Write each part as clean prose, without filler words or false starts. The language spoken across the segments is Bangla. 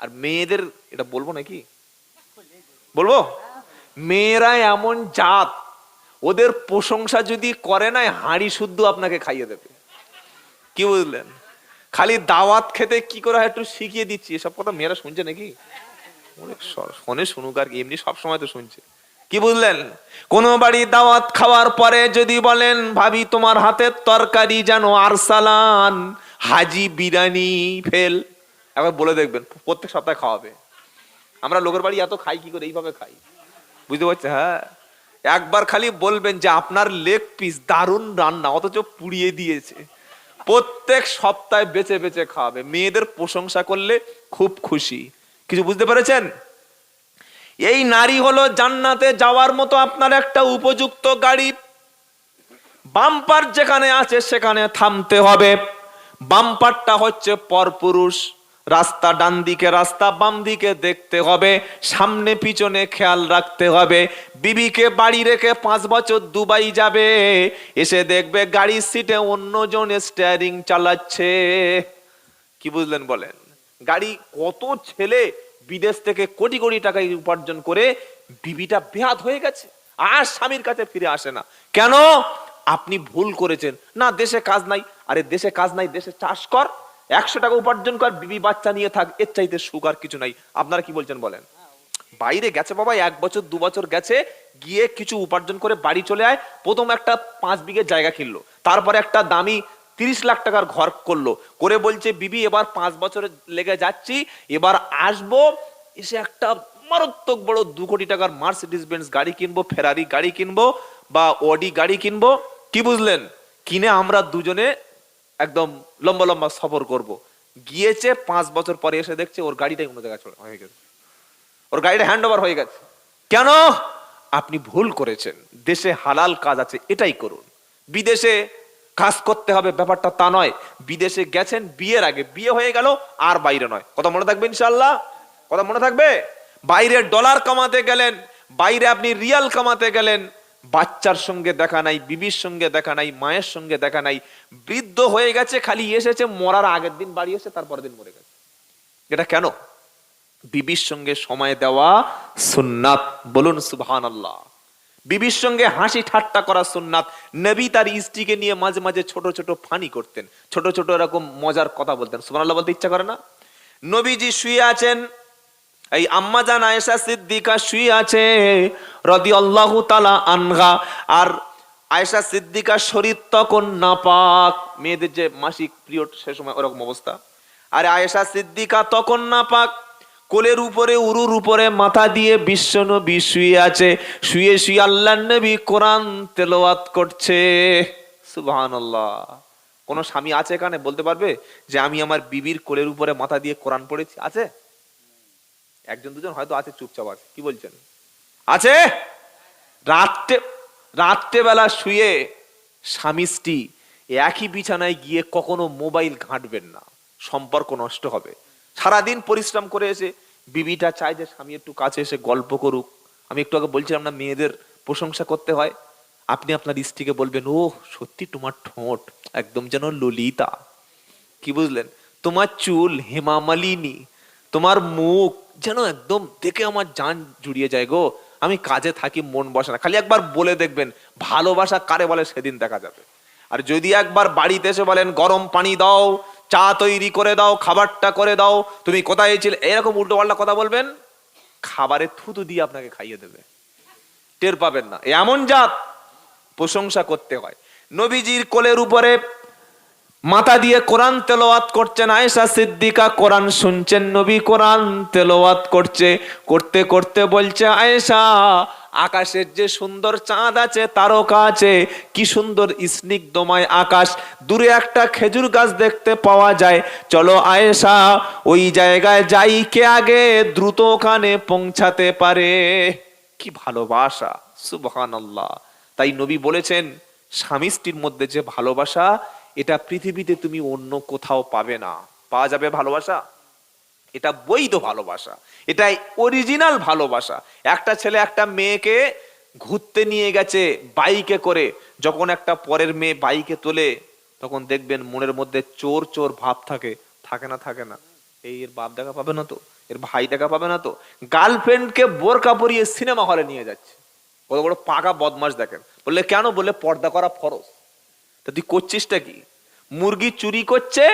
আর মেয়েদের এটা বলবো নাকি, বলবো? মেয়েরা এমন জাত, ওদের প্রশংসা যদি করে না হাঁড়ি শুদ্ধ আপনাকে খাইয়ে দেবে। কি বুঝলেন? খালি দাওয়াত খেতে কি করে হয় একটু শিখিয়ে দিচ্ছি। এসব কথা মেয়েরা শুনছে নাকি? শোনে, শুনুক আর কি, এমনি সবসময় তো শুনছে। কি বুঝলেন? কোন বাড়ি দাওয়াত খাওয়ার পরে যদি বলেন ভাবি তোমার হাতের তরকারি যেন আরসালান হাজি বিরিয়ানি ফেল, একবার বলে দেখবেন, প্রত্যেক সপ্তাহে খাওয়াবে। আমরা লোকের বাড়ি এত খাই কি করে? এইভাবে খাই, বুঝতে পারছেন? হ্যাঁ, একবার খালি বলবেন যে আপনার লেগ পিস দারুণ রান্না, অথচ পুড়িয়ে দিয়েছে। প্রত্যেক সপ্তাহে বেঁচে বেঁচে খাওয়াবে। মেয়েদের প্রশংসা করলে খুব খুশি। কিছু বুঝতে পেরেছেন? এই নারী হলো জান্নাতে যাওয়ার মতো আপনার একটা উপযুক্ত গাড়ি। বাম্পার যেখানে আছে সেখানে থামতে হবে। বাম্পারটা হচ্ছে পরপুরুষ। রাস্তা ডান দিকে, রাস্তা বাম দিকে দেখতে হবে, সামনে পিছনে খেয়াল রাখতে হবে। বিবিকে বাড়ি রেখে 5 বছর দুবাই যাবে, এসে দেখবে গাড়ির সিটে অন্যজন স্টিয়ারিং চালাচ্ছে। কি বুঝলেন বলেন? গাড়ি, কত ছেলে বিদেশ থেকে কোটি কোটি টাকা উপার্জন করে বিবিটা বেহাত হয়ে গেছে, আর স্বামীর কাছে ফিরে আসে না। কেন? আপনি ভুল করেছেন। না, দেশে কাজ নাই। আরে দেশে কাজ নাই, দেশে চাষ কর, 100 টাকা উপার্জন কর, বিবি বাচ্চা নিয়ে থাক, এর চাইতে সুখ আর কিছু নাই। আপনারা কি বলছেন বলেন? বাইরে গেছে বাবা, 1 বছর 2 বছর গেছে, গিয়ে কিছু উপার্জন করে বাড়ি চলে আয়। প্রথম একটা 5 বিঘে জায়গা কিনলো, তারপরে একটা দামি 30 লাখ টাকার ঘর করলো, করে বলছে বিবি এবার 5 বছর লেগে যাচ্ছি, এবার আসবো, এসে একটা মারাত্মক বড় 2 কোটি টাকার মার্সিডিজ বেঞ্জ গাড়ি কিনবো, ফেরারি গাড়ি কিনবো, বা অডি গাড়ি কিনবো। কি বুঝলেন? কিনে আমরা দুজনে একদম লম্বা লম্বা সফর করব। গিয়েছে 5 বছর পরে এসে দেখছে ওর গাড়িটাই অন্য জায়গায় হয়ে গেছে, ওর গাড়িটা হ্যান্ড ওভার হয়ে গেছে। কেন? আপনি ভুল করেছেন। দেশে হালাল কাজ আছে, এটাই করুন। বিদেশে কাজ করতে হবে ব্যাপারটা তা নয়। বিদেশে গেছেন বিয়ের আগে, বিয়ে হয়ে গেল আর বাইরে নয়। কথা মনে থাকবে ইনশাআল্লাহ? কথা মনে থাকবে? বাইরে ডলার কামাতে গেলেন, বাইরে আপনি রিয়াল কামাতে গেলেন, বাচ্চার সঙ্গে দেখা নাই, বিবির সঙ্গে দেখা নাই, মায়ের সঙ্গে দেখা নাই, বৃদ্ধ হয়ে গেছে, খালি এসেছে মরার আগের দিন বাড়ি এসে তারপরের দিন মরে গেছে। এটা কেন? বিবির সঙ্গে সময় দেওয়া সুন্নাত, বলুন সুবহানাল্লাহ। বিবির সঙ্গে হাসি ঠাট্টা করা সুন্নাত। নবী তার স্ত্রীকে নিয়ে মাঝে মাঝে ছোট ছোট ফানি করতেন, ছোট ছোট এরকম মজার কথা বলতেন। সুবহানাল্লাহ বলতে ইচ্ছা করে না? নবীজি শুয়ে আছেন, এই আম্মা জান আয়েশা সিদ্দিকা শুয়ে আছে রাদিয়াল্লাহু তাআলা আনহা, আর আয়েশা সিদ্দিকার শরীর তখন নাপাক, মেয়েদের যে মাসিক পিরিয়ড সে সময় ওরকম অবস্থা। আর আয়েশা সিদ্দিকা তখন নাপাক, কোলের উপরে উরুর উপরে মাথা দিয়ে বিশ্বনবী শুয়ে আছে, শুয়ে শুয়ে আল্লাহর নবী কোরআন তেলাওয়াত করছে। সুবহানাল্লাহ। কোন স্বামী আছে এখানে বলতে পারবে যে আমি আমার বিবির কোলের উপরে মাথা দিয়ে কোরআন পড়েছি? আছে? একজন দুজন হয়তো আছে, চুপচাপ আছে। কি বলছেন? আছে? রাত্রে বেলা শুয়ে স্বামী স্ত্রী একই বিছানায় গিয়ে কখনো মোবাইল ঘাঁটবেন না, সম্পর্ক নষ্ট হবে। সারাদিন পরিশ্রম করে এসে বিবিটা চায় যে স্বামী একটু কাছে এসে গল্প করুক। আমি একটু আগে বলছিলাম না, মেয়েদের প্রশংসা করতে হয়। আপনি আপনার স্ত্রীকে বলবেন, ও সত্যি তোমার ঠোঁট একদম যেন ললিতা। কি বুঝলেন? তোমার চুল হেমামালিনী, তোমার মুখ যেন একদম দেখে আমার জান জুড়িয়ে যায় গো, আমি কাজে থাকি মন বসে না। খালি একবার বলে দেখবেন, ভালোবাসা কারে বলে সেদিন দেখা যাবে। আর যদি একবার বাড়িতে এসে বলেন গরম পানি দাও, চা তৈরি করে দাও, খাবারটা করে দাও, তুমি কোথায় ছিলে, এরকম উল্টো পাল্টা কথা বলবেন, খাবারে থুতু দিয়ে আপনাকে খাইয়ে দেবে, টের পাবেন না। এমন জাত, প্রশংসা করতে হয়। নবীজির কোলের উপরে মাথা দিয়ে কোরআন তেলাওয়াত করছেন আয়েশা সিদ্দিকা, কোরআন শুনছেন, নবী কোরআন তেলাওয়াত করছে। করতে করতে বলছে আয়েশা, আকাশের যে সুন্দর চাঁদ আছে, তারকা আছে, কি সুন্দর স্নিগ্ধময় আকাশ, দূরে একটা খেজুর গাছ দেখতে পাওয়া যায়, চলো আয়েশা ওই জায়গায় যাই, কে আগে দ্রুত ওখানে পৌঁছাতে পারে। কি ভালোবাসা! সুবহানাল্লাহ। তাই নবী বলেছেন, স্বামী স্ত্রীর মধ্যে যে ভালোবাসা, এটা পৃথিবীতে তুমি অন্য কোথাও পাবে না। পাওয়া যাবে ভালোবাসা? এটা বৈধ ভালোবাসা, এটাই অরিজিনাল ভালোবাসা। একটা ছেলে একটা মেয়েকে ঘুরতে নিয়ে গেছে বাইকে করে, যখন একটা পরের মেয়ে বাইকে তোলে, তখন দেখবেন মনের মধ্যে চোর চোর ভাব থাকে, থাকে না? থাকে না? এর বাপ দেখা পাবে না তো, এর ভাই দেখা পাবে না তো। গার্লফ্রেন্ডকে বোরকা পরিয়ে সিনেমা হলে নিয়ে যাচ্ছে, কত বড় পাকা বদমাশ দেখেন। বললে কেন? বললে পর্দা করা ফরজ। তা তুই করছিসটা কি? মুরগি চুরি করছে,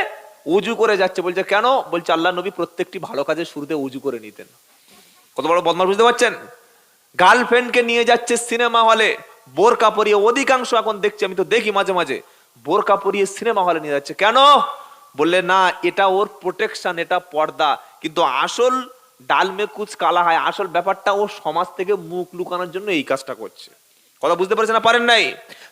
উজু করে যাচ্ছে, বলছে কেন? বলছে আল্লাহ নবী প্রত্যেকটি ভালো কাজের শুরুতে উজু করে নিতেন। কত বড় বদমাশ, বুঝতে পারছেন? গার্লফ্রেন্ডকে নিয়ে যাচ্ছে সিনেমা হলে বোরকা পরিয়ে, অধিকাংশ এখন দেখছি, আমি তো দেখি মাঝে মাঝে, বোরকা পরিয়ে সিনেমা হলে নিয়ে যাচ্ছে। কেন? বললে না, এটা ওর প্রোটেকশন, এটা পর্দা। কিন্তু আসল ডাল মে কুচ কালা হয়, আসল ব্যাপারটা ও সমাজ থেকে মুখ লুকানোর জন্য এই কাজটা করছে। কথা বুঝতে পারছেন না? পারেন নাই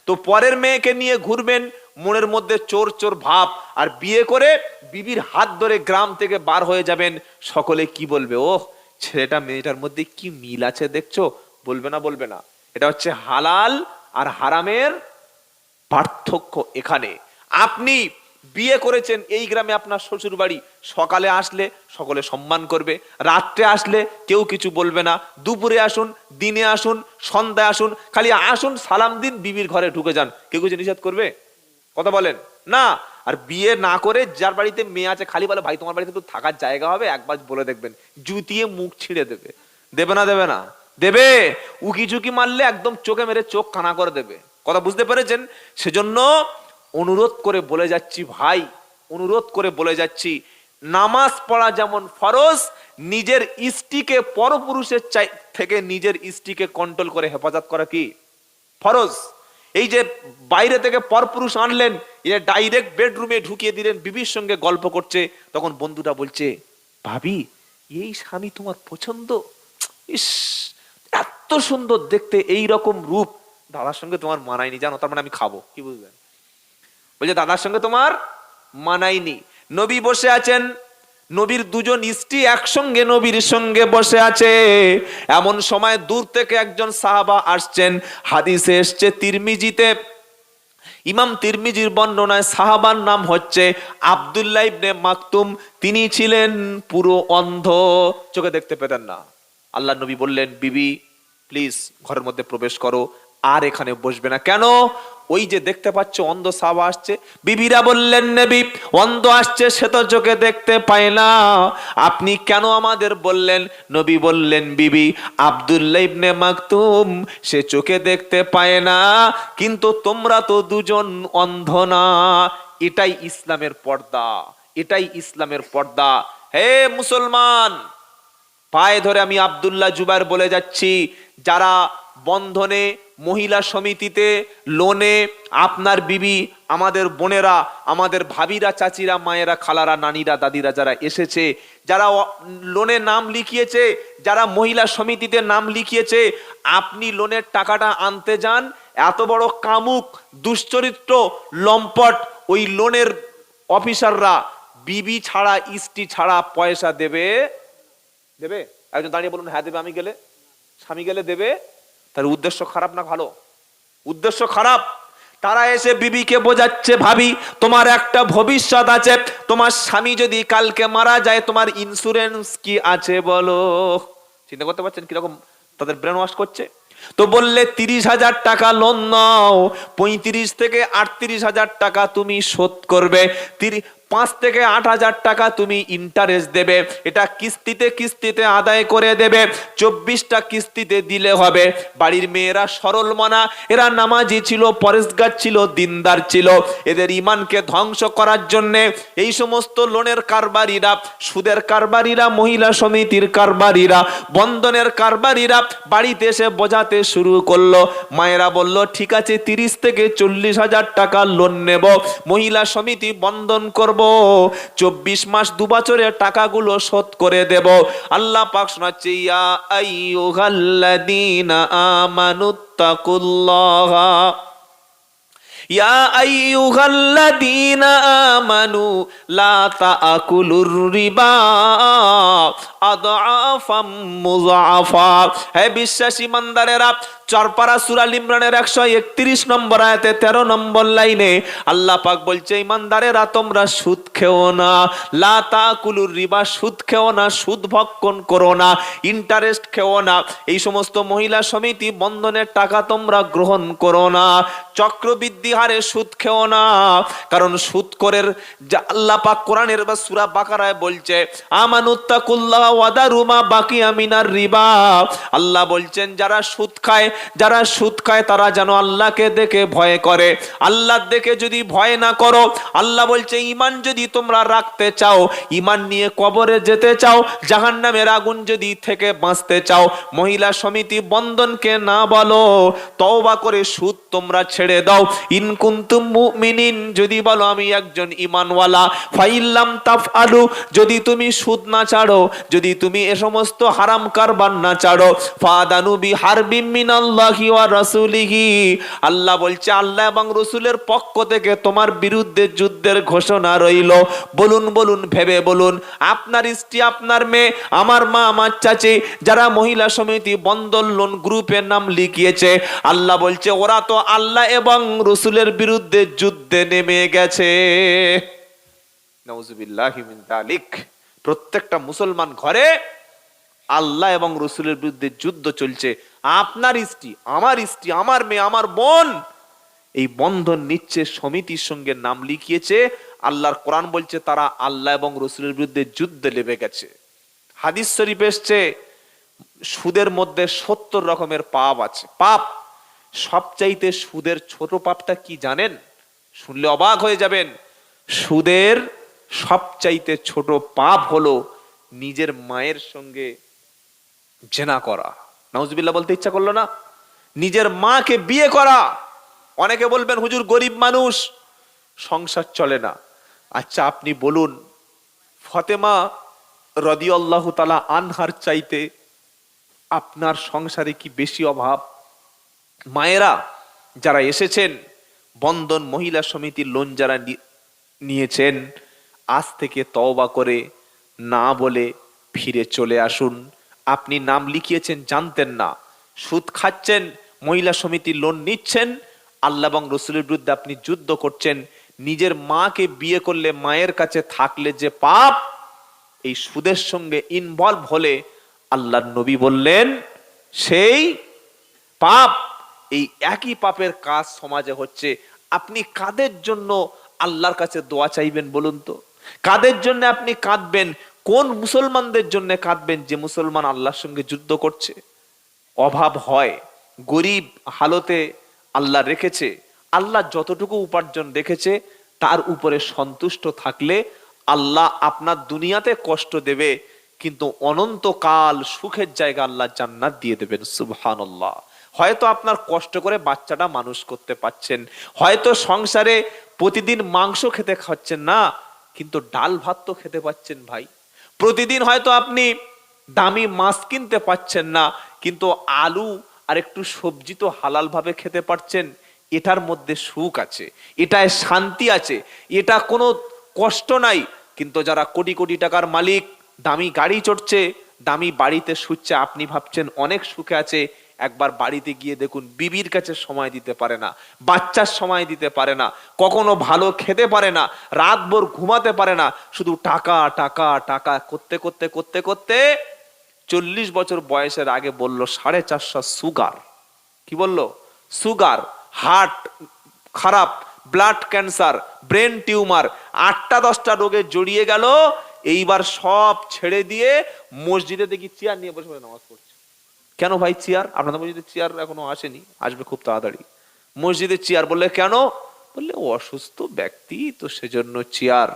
তো পরের মেয়েকে নিয়ে ঘুরবেন, মনের মধ্যে চোর চোর ভাব, আর বিয়ে করে বিবির হাত ধরে গ্রাম থেকে বার হয়ে যাবেন। সকলে কি বলবে? ওহ, ছেলেটা মেয়েটার মধ্যে কি মিল আছে দেখছো? বলবে না? বলবে না? এটা হচ্ছে হালাল আর হারামের পার্থক্য এখানে। আপনি বিয়ে করেছেন এই গ্রামে, আপনার শ্বশুর বাড়ি, সকালে আসলে সকলে সম্মান করবে, রাত্রে আসলে কেউ কিছু বলবে না। দুপুরে আসুন, দিনে আসুন, সন্ধ্যায় আসুন, খালি আসুন, সালাম দিন, বিবির ঘরে ঢুকে যান, কেউ কিছু নিষেধ করবে? কথা বলেন না। আর বিয়ে না করে যার বাড়িতে মেয়ে আছে, খালি বলে ভাই তোমার বাড়িতে তো থাকার জায়গা হবে, একবার বলে দেখবেন, জুতিয়ে মুখ ছিঁড়ে দেবে। দেবে না? দেবে না? দেবে। উকি ঝুঁকি মারলে একদম চোখে মেরে চোখ কানা করে দেবে। কথা বুঝতে পেরেছেন? সেজন্য অনুরোধ করে বলে যাচ্ছি ভাই, অনুরোধ করে বলে যাচ্ছি, নামাজ পড়া যেমন ফরজ, নিজের স্ত্রীকে পরপুরুষের থেকে নিজের স্ত্রীকে কন্ট্রোল করে হেফাজত করা কি ফরজ। এই যে বাইরে থেকে পরপুরুষ আনলেন, এটা ডাইরেক্ট বেডরুমে ঢুকিয়ে দিলেন, বিবির সঙ্গে গল্প করছে, তখন বন্ধুটা বলছে ভাবি এই স্বামী তোমার পছন্দ? ইস, এত সুন্দর দেখতে, এই রকম রূপ দাদার সঙ্গে তোমার মানায়নি, জানো, তার মানে আমি খাবো। কি বুঝলেন? বলছে দাদার সঙ্গে তোমার মানায়নি। নবী বসে আছেন, নবীর দুজন স্ত্রী একসঙ্গে নবীর সঙ্গে বসে আছে। এমন সময় দূর থেকে একজন সাহাবা আসছেন। হাদিসে এসছে তিরমিজিতে, ইমাম তিরমিজির বর্ণনায়, সাহাবার নাম হচ্ছে আব্দুল্লাহ ইবনে মাকতুম। তিনি ছিলেন পুরো অন্ধ, চোখে দেখতে পেতেন না। আল্লাহ নবী বললেন বিবি প্লিজ ঘরের মধ্যে প্রবেশ করো, আর এখানে বসবে না। কেন? ওই যে দেখতে পাচ্ছ অন্ধ সাহাবা আসছে। বিবিরা বললেন নবী অন্ধ আসছে, সে তো চোখে দেখতে পায় না, আপনি কেন আমাদের বললেন? নবী বললেন বিবি আব্দুল্লাহ ইবনে মাকতুম সে চোখে দেখতে পায় না, কিন্তু তোমরা তো দুজন অন্ধ না। এটাই ইসলামের পর্দা, এটাই ইসলামের পর্দা। হে মুসলমান, পায়ে ধরে আমি আব্দুল্লাহ জুবাইর বলে যাচ্ছি, যারা বন্ধনে, মহিলা সমিতিতে, লোনে আপনার বিবি, আমাদের বোনেরা, আমাদের ভাবিরা, চাচিরা, মায়েরা, খালারা, নানিরা, দাদিরা যারা এসেছে, যারা লোনে নাম লিখিয়েছে, যারা মহিলা সমিতিতে নাম লিখিয়েছে, আপনি লোনের টাকাটা আনতে যান, এত বড় কামুক, দুশ্চরিত্র, লম্পট ওই লোনের অফিসাররা বিবি ছাড়া, স্ত্রী ছাড়া পয়সা দেবে? দেবে? একজন দাঁড়িয়ে বলুন হ্যাঁ দেবে। আমি গেলে, স্বামী গেলে দেবে? তার উদ্দেশ্য খারাপ না ভালো? উদ্দেশ্য খারাপ। তারা এসে বিবিকে বোঝাচ্ছে ভাবি তোমার একটা ভবিষ্যৎ আছে, তোমার স্বামী যদি কালকে মারা যায় তোমার ইন্স্যুরেন্স কি আছে বলো? চিন্তা করতে পারছেন কিরকম তাদের ব্রেন ওয়াশ করছে? তো বললে 30,000 টাকা লোন নাও, 35 থেকে 38,000 টাকা তুমি শোধ করবে, 5 থেকে 8,000 টাকা তুমি ইন্টারেস্ট দেবে, এটা কিস্তিতে কিস্তিতে আদায় করে দেবে, 24টা কিস্তিতে দিলে হবে। বাড়ির মেয়েরা সরল মনা, এরা নামাজি ছিল, পরেশগার ছিল, দিনদার ছিল। এদের ইমানকে ধ্বংস করার জন্য এই সমস্ত লোনের কারবারিরা, সুদের কারবারিরা, মহিলা সমিতির কারবারিরা, বন্ধনের কারবারিরা বাড়িতে এসে বোঝাতে শুরু করলো। মায়েরা বলল ঠিক আছে 30 থেকে 40,000 টাকা লোন নেব, মহিলা সমিতি বন্ধন করব, 24 মাস 2 বছরে টাকাগুলো শোধ করে দেব। আল্লাহ পাক শোনাচ্ছে ইয়া আইয়ুহাল্লাযীনা আমানুত্তাকুল্লাহা, ইয়া আইয়ুহাল্লাযীনা আমানু লা তাআকুলুর রিবা আদআফান আদাফাম মুযাফা। হে বিশ্বাসী ইমানদারেরা, চরপাড়া সূরা আল ইমরানের 131 নম্বর আয়াতে 13 নম্বর লাইনে আল্লাহ পাক বলছে, ইমানদারেরা তোমরা সুদ খেও না, লা তাকুলুর রিবা, সুদ খেও না, সুদ ভক্ষণ করো না, ইন্টারেস্ট খেও না, এই সমস্ত মহিলা সমিতি বন্ধনের টাকা তোমরা গ্রহণ করো না, চক্রবৃদ্ধি হারে সুদ খেও না। কারণ সুদখোরের যা আল্লাহ পাক কোরআনের বা সূরা বাকারায় বলছে, আমানুত্তাকুল্লাহ ওয়া দারু মা বাকিয়া মিনার রিবা। আল্লাহ বলছেন যারা সুদ খায়, যারা সুদ খায় তারা যেন আল্লাহকে দেখে ভয় করে। আল্লাহ দেখে যদি ভয় না করো, আল্লাহ বলছে ঈমান যদি তোমরা রাখতে চাও, ঈমান নিয়ে কবরে যেতে চাও, জাহান্নামের আগুন যদি থেকে বাঁচতে চাও, মহিলা সমিতি বন্ধনকে না বলো, তওবা করে সুদ তোমরা ছেড়ে দাও। ইন কুনতুম মুমিনিন, যদি বলো আমি একজন ঈমানওয়ালা, ফাইল্লাম তাফআলু, যদি তুমি সুদ না ছাড়ো, যদি তুমি এ সমস্ত হারাম কারবার না ছাড়ো, ফাদানু বিহারবিম মিনাল্লাহি ওয়া রাসূলিহি, আল্লাহ বলছে আল্লাহ এবং রাসূলের পক্ষ থেকে তোমার বিরুদ্ধে যুদ্ধের ঘোষণা রইল। বলুন বলুন, ভেবে বলুন, আপনার স্ত্রী, আপনার মেয়ে, আমার মা, আমার চাচি, যারা মহিলা সমিতি বন্ধন লোন গ্রুপের নাম লিখিয়েছে, আল্লাহ বলছে ওরা তো আল্লাহ এবং রাসূলের বিরুদ্ধে যুদ্ধে নেমে গেছে। নাউযুবিল্লাহি মিন যালিক। প্রত্যেকটা মুসলমান ঘরে আল্লাহ এবং রাসূলের বিরুদ্ধে যুদ্ধ চলছে। আপনার স্ত্রী, আমার মেয়ে, আমার বোন এই বন্ধন নিচ্ছে, সমিতির সঙ্গে নাম লিখিয়েছে, আল্লাহর কোরআন বলছে তারা আল্লাহ এবং রাসূলের বিরুদ্ধে যুদ্ধে লেগে গেছে। হাদিস শরীফ এসছে সুদের মধ্যে 70 রকমের পাপ আছে। পাপ সবচাইতে সুদের ছোট পাপটা কি জানেন? শুনলে অবাক হয়ে যাবেন। সুদের সবচাইতে ছোট পাপ হলো নিজের মায়ের সঙ্গে জেনা করা। নাউজুবিল্লাহ বলতে ইচ্ছা করলো না? নিজের মাকে বিয়ে করা। অনেকে বলবেন হুজুর গরিব মানুষ, সংসার চলে না। আচ্ছা আপনি বলুন, ফাতেমা রাদিয়াল্লাহু তাআলা আনহার চাইতে আপনার সংসারে কি বেশি অভাব? মায়েরা যারা এসেছেন, বন্ধন মহিলা সমিতির লোন যারা নিয়েছেন, আজ থেকে তওবা করে না বলে ফিরে চলে আসুন। আপনি নাম লিখিয়েছেন, জানতেন না, সুদ খাচ্ছেন, মহিলা সমিতির লোন নিচ্ছেন, আল্লাহ এবং রাসূলের বিরুদ্ধে আপনি যুদ্ধ করছেন। নিজের মাকে বিয়ে করলে, মায়ের কাছে থাকলে যে পাপ, এই সুদের সঙ্গে ইনভলভ হলে আল্লাহর নবী বললেন সেই পাপ, এই একই পাপের কাজ সমাজে হচ্ছে। আপনি কাদের জন্য আল্লাহর কাছে দোয়া চাইবেন বলুন তো? কাদের জন্য আপনি কাঁদবেন? কোন মুসলমানদের জন্য কাঁদবেন যে মুসলমান আল্লাহর সঙ্গে যুদ্ধ করছে? অভাব হয়, গরিব হালতে আল্লাহ রেখেছে, আল্লাহ যতটুকু উপার্জন রেখেছে তার উপরে সন্তুষ্ট থাকলে আল্লাহ আপনার দুনিয়াতে কষ্ট দেবে, কিন্তু অনন্তকাল সুখের জায়গা আল্লাহ জান্নাত দিয়ে দেবেন। সুবহানাল্লাহ। হয়তো আপনার কষ্ট করে বাচ্চাটা মানুষ করতে পারছেন, হয়তো সংসারে প্রতিদিন মাংস খেতে খাচ্ছেন না, কিন্তু ডাল ভাত তো খেতে পাচ্ছেন ভাই। প্রতিদিন হয়তো আপনি দামি মাছ কিনতে পাচ্ছেন না, কিন্তু আলু আর একটু সবজি তো হালাল ভাবে খেতে পারছেন। এটার মধ্যে সুখ আছে, এটায় শান্তি আছে, এটা কোনো কষ্ট নাই। কিন্তু যারা কোটি কোটি টাকার মালিক, দামি গাড়ি চড়ছে, দামি বাড়িতে শুচ্ছে, আপনি ভাবছেন অনেক সুখে আছে, একবার বাড়িতে গিয়ে দেখুন বিবির কাছে সময় দিতে পারে না, বাচ্চার সময় দিতে পারে না, কখনো ভালো খেতে পারে না, রাতভর ঘুমাতে পারে না, শুধু টাকা টাকা টাকা করতে করতে করতে করতে 40 বছর বয়সের আগে বলল 450 সুগার। কি বললো? সুগার, হার্ট খারাপ, ব্লাড ক্যান্সার, ব্রেন টিউমার, 8টা-10টা রোগে জড়িয়ে গেল। এইবার সব ছেড়ে দিয়ে মসজিদে দেখি চেয়ার নিয়ে বসে বসে নামাজ পড়ছে। কেন ভাই চেয়ার? আপনাদের মসজিদে চেয়ার এখনো আসেনি, আসবে খুব তাড়াতাড়ি। মসজিদে চেয়ার বললে কেন? বললে অসুস্থ ব্যক্তি তো সেজন্য চেয়ার।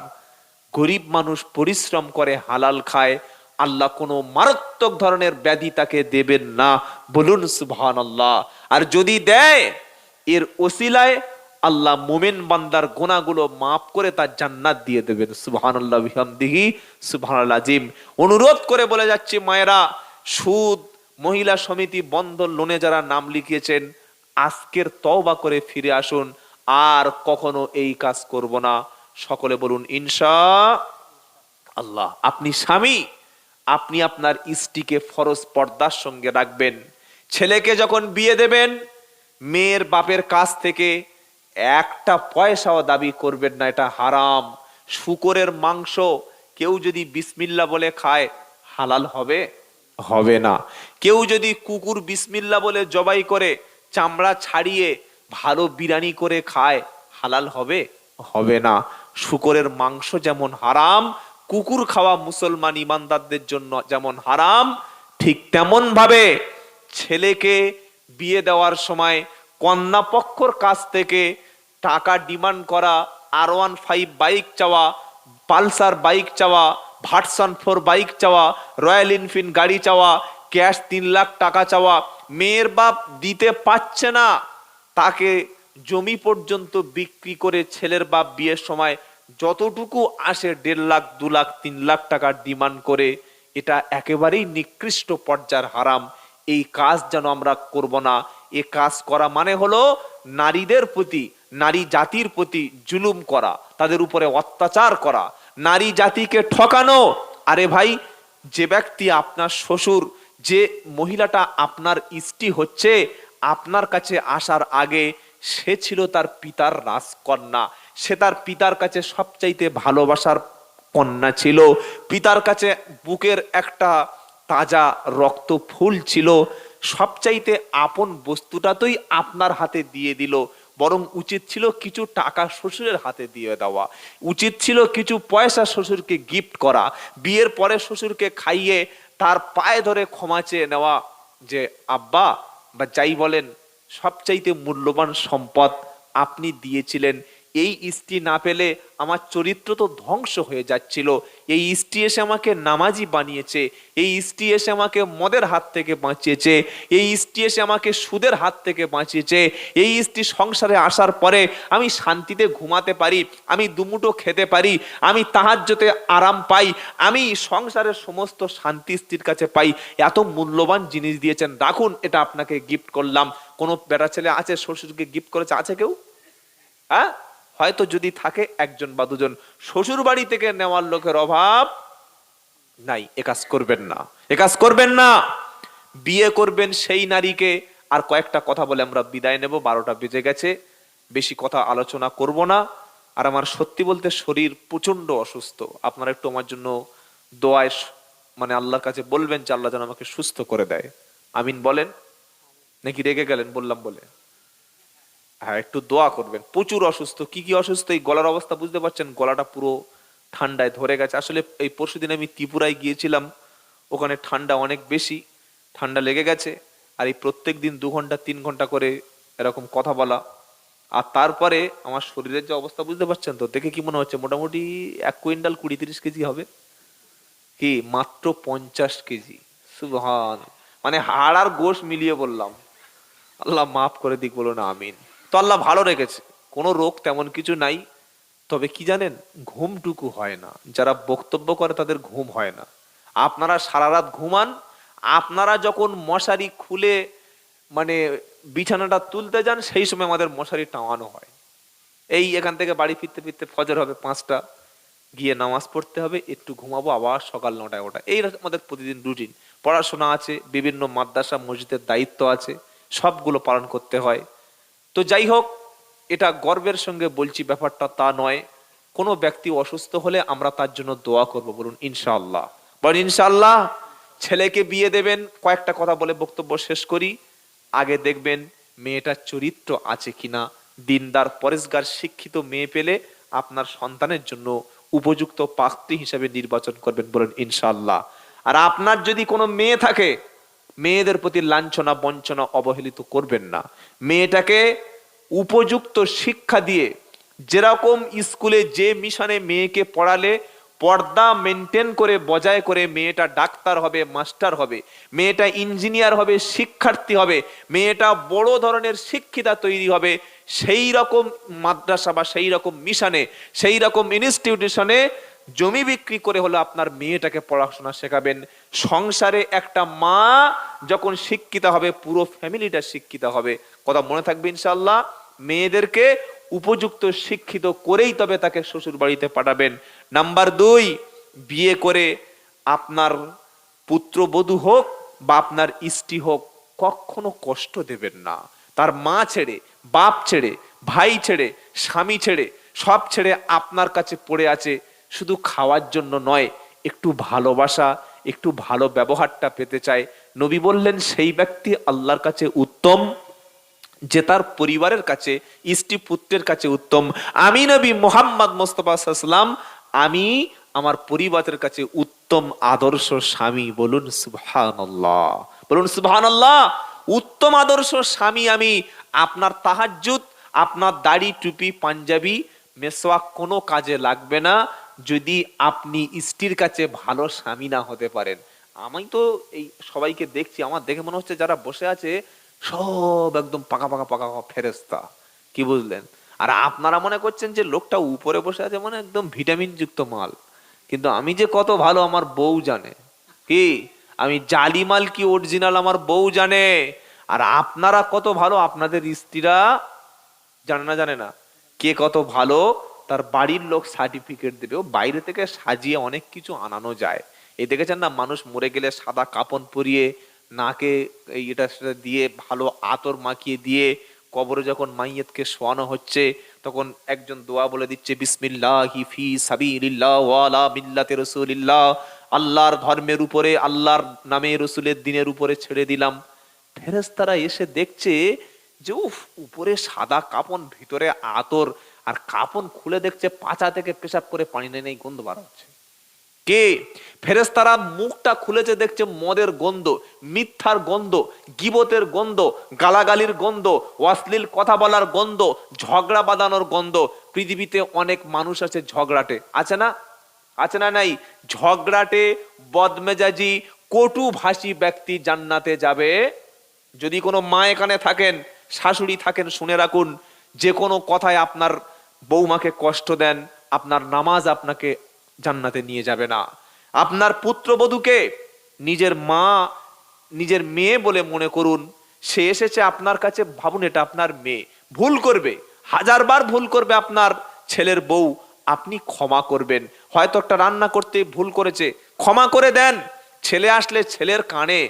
গরিব মানুষ পরিশ্রম করে হালাল খায়, আল্লাহ কোনো মারাত্মক ধরনের ব্যাধি তাকে দেবেন না। বলুন সুবহানাল্লাহ। আর যদি দেয়, এর ওসিলায় আল্লাহ মুমিন বান্দার গুনাহগুলো মাফ করে তার জান্নাত দিয়ে দেবেন। সুবহানাল্লাহ বিহামদিহি সুবহানাল্লাহ আযীম। অনুরোধ করে বলে যাচ্ছি মায়েরা, সুদ, মহিলা সমিতি বন্ধন লোনে যারা নাম লিখিয়েছেন, আজকের তওবা করে ফিরে আসুন, আর কখনো এই কাজ করব না। সকলে বলুন ইনশাআল্লাহ। আপনি স্বামী, আপনি আপনার স্ত্রীকে ফরজ পর্দার সঙ্গে রাখবেন। ছেলেকে যখন বিয়ে দেবেন, মেয়ের বাপের কাছ থেকে একটা পয়সাও দাবি করবেন না, এটা হারাম। শূকরের মাংস কেউ যদি বিসমিল্লাহ বলে খায়, হালাল হবে? হবে না। কেউ যদি কুকুর বিসমিল্লাহ বলে জবাই করে চামড়া ছাড়িয়ে ভালো বিরিয়ানি করে খায়, হালাল হবে? হবে না। শূকরের মাংস যেমন হারাম, কুকুর খাওয়া মুসলমান ইমানদারদের জন্য যেমন হারাম, ঠিক তেমন ভাবে ছেলেকে বিয়ে দেওয়ার সময় কন্যা পক্ষর কাছ থেকে টাকা ডিমান্ড করা, R15 বাইক চাওয়া, পালসার বাইক চাওয়া, ভার্সন 4 বাইক চাওয়া, রয়্যাল এনফিল্ড গাড়ি চাওয়া, ক্যাশ 3 লাখ টাকা চাওয়া, মেয়ের বাপ দিতে পারছে না, তাকে জমি পর্যন্ত বিক্রি করে ছেলের বাপ বিয়ের সময় যতটুকু আসে 1.5 লাখ, 2 লাখ, 3 লাখ টাকা ডিমান্ড করে, এটা একেবারেই নিকৃষ্ট পর্যায়ের হারাম। এই কাজ যেন আমরা করব না। এ কাজ করা মানে হলো নারীদের প্রতি, নারী জাতির প্রতি জুলুম করা, তাদের উপরে অত্যাচার করা, নারী জাতিকে ঠকানো। আরে ভাই, যে ব্যক্তি আপনার শ্বশুর, যে মহিলাটা আপনার স্ত্রী হচ্ছে, আপনার কাছে আসার আগে সে ছিল তার পিতার রাজকন্যা, সে তার পিতার কাছে সবচাইতে ভালোবাসার কন্যা ছিল, পিতার কাছে বুকের একটা তাজা রক্ত ফুল ছিল, সবচাইতে আপন বস্তুটা তোই আপনার হাতে দিয়ে দিল। বরং উচিত ছিল কিছু টাকা শ্বশুরের হাতে দিয়ে দেওয়া, উচিত ছিল কিছু পয়সা শ্বশুরকে গিফট করা, বিয়ের পরে শ্বশুরকে খাইয়ে তার পায়ে ধরে ক্ষমা চেয়ে নেওয়া, যে আব্বা বা যাই বলেন, সবচাইতে মূল্যবান সম্পদ আপনি দিয়েছিলেন। এই স্ত্রী না পেলে আমার চরিত্র তো ধ্বংস হয়ে যাচ্ছিল। এই স্ত্রী এসে আমাকে নামাজি বানিয়েছে, এই স্ত্রী এসে আমাকে মদের হাত থেকে বাঁচিয়েছে, এই স্ত্রী এসে আমাকে সুদের হাত থেকে বাঁচিয়েছে, এই স্ত্রী সংসারে আসার পরে আমি শান্তিতে ঘুমাতে পারি, আমি দুমুঠো খেতে পারি, আমি তাহাজ্জুদে আরাম পাই, আমি সংসারের সমস্ত শান্তি স্ত্রীর কাছে পাই। এত মূল্যবান জিনিস দিয়েছেন, রাখুন, এটা আপনাকে গিফট করলাম। কোনো বেটা ছেলে আছে শ্বশুরকে গিফট করেছে? আছে কেউ? হ্যাঁ, হয়তো যদি থাকে একজন বা দুজন। শ্বশুর বাড়ি থেকে নেওয়ার লোকের অভাব নাই। এ কাজ করবেন না, এ কাজ করবেন না। বিয়ে করবেন সেই নারীকে। আর কয়েকটা কথা বলে আমরা বিদায় নেব, 12টা বেজে গেছে, বেশি কথা আলোচনা করব না। আর আমার সত্যি বলতে শরীর প্রচন্ড অসুস্থ। আপনারা একটু আমার জন্য দোয়ায় মানে আল্লাহর কাছে বলবেন যে আল্লাহ যেন আমাকে সুস্থ করে দেয়। আমিন বলেন। নাকি রেগে গেলেন বললাম বলে? হ্যাঁ, একটু দোয়া করবেন। প্রচুর অসুস্থ। কি কি অসুস্থ? এই গলার অবস্থা বুঝতে পারছেন, গলাটা পুরো ঠান্ডায় ধরে গেছে। আসলে এই পরশুদিন আমি ত্রিপুরায় গিয়েছিলাম, ওখানে ঠান্ডা অনেক বেশি, ঠান্ডা লেগে গেছে। আর এই প্রত্যেক দিন 2 ঘন্টা 3 ঘন্টা করে এরকম কথা বলা, আর তারপরে আমার শরীরের যে অবস্থা বুঝতে পারছেন তো। দেখে কি মনে হচ্ছে মোটামুটি 1 কুইন্টাল 20-30 কেজি হবে। কি মাত্র 50 কেজি? সুবহান, মানে হাড় আর গোশ মিলিয়ে বললাম। আল্লাহ মাফ করে দিক, বলো না আমিন। তো আল্লাহ ভালো রেখেছে, কোনো রোগ তেমন কিছু নাই। তবে কি জানেন, ঘুমটুকু হয় না। যারা বক্তব্য করে তাদের ঘুম হয় না। আপনারা সারা রাত ঘুমান, আপনারা যখন মশারি খুলে মানে বিছানাটা তুলতে যান, সেই সময় আমাদের মশারি টাঙানো হয়। এই এখান থেকে বাড়ি ফিরতে ফিরতে ফজর হবে 5টা, গিয়ে নামাজ পড়তে হবে, একটু ঘুমাবো, আবার সকাল 9টায় ওঠা। এই আমাদের প্রতিদিন রুটিন। পড়াশোনা আছে, বিভিন্ন মাদ্রাসা মসজিদের দায়িত্ব আছে, সবগুলো পালন করতে হয়। তো যাই হোক, এটা গর্বের সঙ্গে বলছি ব্যাপারটা তা নয়। কোনো ব্যক্তি অসুস্থ হলে আমরা তার জন্য দোয়া করব, বলুন ইনশাআল্লাহ। বলুন ইনশাআল্লাহ। ছেলেকে বিয়ে দেবেন, কয়েকটা কথা বলে বক্তব্য শেষ করি। আগে দেখবেন মেয়েটার চরিত্র আছে কিনা। দিনদার পরেশগার শিক্ষিত মেয়ে পেলে আপনার সন্তানের জন্য উপযুক্ত পাত্রী হিসেবে নির্বাচন করবেন, বলেন ইনশাআল্লাহ। আর আপনার যদি কোনো মেয়ে থাকে, মেয়েদের প্রতি লাঞ্ছনা বঞ্চনা অবহেলিত করবেন না। মেয়েটাকে উপযুক্ত শিক্ষা দিয়ে, যেরকম স্কুলে যে মিশনে মেয়েকে পড়ালে পর্দা মেনটেন করে বজায় করে মেয়েটা ডাক্তার হবে, মাস্টার হবে, মেয়েটা ইঞ্জিনিয়ার হবে, শিক্ষার্থী হবে, মেয়েটা বড় ধরনের শিক্ষিতা তৈরি হবে, সেই রকম মাদ্রাসা বা সেই রকম মিশনে, সেই রকম ইনস্টিটিউশনে জমি বিক্রি করে হলো আপনার মেয়েটাকে পড়াশোনা শেখাবেন। সংসারে একটা মা যখন শিক্ষিত হবে, পুরো ফ্যামিলিটা শিক্ষিত হবে। কথা মনে থাকবে ইনশাআল্লাহ। মেয়েদেরকে উপযুক্ত শিক্ষিত করেই তবে তাকে শ্বশুর বাড়িতে পাঠাবেন। নাম্বার 2, বিয়ে করে আপনার পুত্রবধূ হোক বা আপনার স্ত্রী হোক, কখনো কষ্ট দেবেন না। তার মা ছেড়ে, বাপ ছেড়ে, ভাই ছেড়ে, স্বামী ছেড়ে, সব ছেড়ে আপনার কাছে পড়ে আছে, শুধু খাওয়ার জন্য নয়, একটু ভালোবাসা, একটু ভালো ব্যবহারটা পেতে চায়। নবী বললেন সেই ব্যক্তি আল্লাহর কাছে উত্তম যে তার পরিবারের কাছে, স্ত্রী পুত্রের কাছে উত্তম। আমি নবী মুহাম্মদ মুস্তাফা সাল্লাল্লাহু আলাইহি ওয়াসাল্লাম, আমি আমার পরিবারের কাছে উত্তম আদর্শ স্বামী। বলুন সুবহানাল্লাহ, বলুন সুবহানাল্লাহ। উত্তম আদর্শ স্বামী আমি। আপনার তাহাজ্জুদ, আপনার দাড়ি, টুপি, পাঞ্জাবি, মেসওয়াক কোনো কাজে লাগবে না যদি আপনি স্ত্রীর কাছে ভালো স্বামী না হতে পারেন। আমি তো এই সবাইকে দেখছি, আমার দেখে মনে হচ্ছে যারা বসে আছে সব একদম পাকা পাকা পাকা পাকা ফেরেস্তা, কি বুঝলেন? আর আপনারা মনে করছেন যে লোকটা উপরে বসে আছে মানে একদম ভিটামিন যুক্ত মাল। কিন্তু আমি যে কত ভালো আমার বউ জানে। কি আমি জালি মাল কি অরিজিনাল আমার বউ জানে। আর আপনারা কত ভালো আপনাদের স্ত্রীরা জানে না, জানে না। কে কত ভালো তার বাড়ির লোক সার্টিফিকেট দেবে। ও বাইরে থেকে সাজিয়ে অনেক কিছু আনানো যায়। এই দেখেছেন না, মানুষ মরে গেলে সাদা কাপড় পরিয়ে, নাকে এটা সেটা দিয়ে, ভালো আতর মাখিয়ে দিয়ে, কবরে যখন মাইয়তকে শোয়ানো হচ্ছে তখন একজন দোয়া বলে দিচ্ছে, বিসমিল্লাহি ফি সাবিলিল্লাহ ওয়া আলা মিল্লাতি রাসূলিল্লাহ, আল্লাহর ধর্মের উপরে, আল্লাহর নামে, রসুলের দিনের উপরে ছেড়ে দিলাম। ফেরেশতারা এসে দেখছে যে উফ, উপরে সাদা কাপন, ভিতরে আতর, আর কাপন খুলে দেখছে পাচা থেকে পেশাব করে পানি নেই গন্ধ বার হচ্ছে। কে? ফেরেশতারা মুখটা খুলেছে, দেখছে মদের গন্ধ, মিথ্যার গন্ধ, গীবতের গন্ধ, গালাগালির গন্ধ, অশ্লীল কথা বলার গন্ধ, ঝগড়া বাঁধানোর গন্ধ। পৃথিবীতে অনেক মানুষ আছে ঝগড়াটে, আছে না? আছে না? নাই? ঝগড়াটে, বদমেজাজি, কটু ভাষী ব্যক্তি জান্নাতে যাবে। যদি কোনো মা এখানে থাকেন, শাশুড়ি থাকেন, শুনে রাখুন, যে কোনো কথায় আপনার বৌমাকে কষ্ট দেন, আপনার নামাজ আপনাকে জান্নাতে নিয়ে যাবে না। আপনার পুত্রবধূকে নিজের মা, নিজের মেয়ে বলে মনে করুন। সে এসেছে আপনার কাছে, ভাবুন এটা আপনার মেয়ে। ভুল করবে, হাজারবার ভুল করবে আপনার ছেলের বউ, আপনি ক্ষমা করবেন। হয়তো একটা রান্না করতে ভুল করেছে, ক্ষমা করে দেন। ছেলে আসলে ছেলের কানে,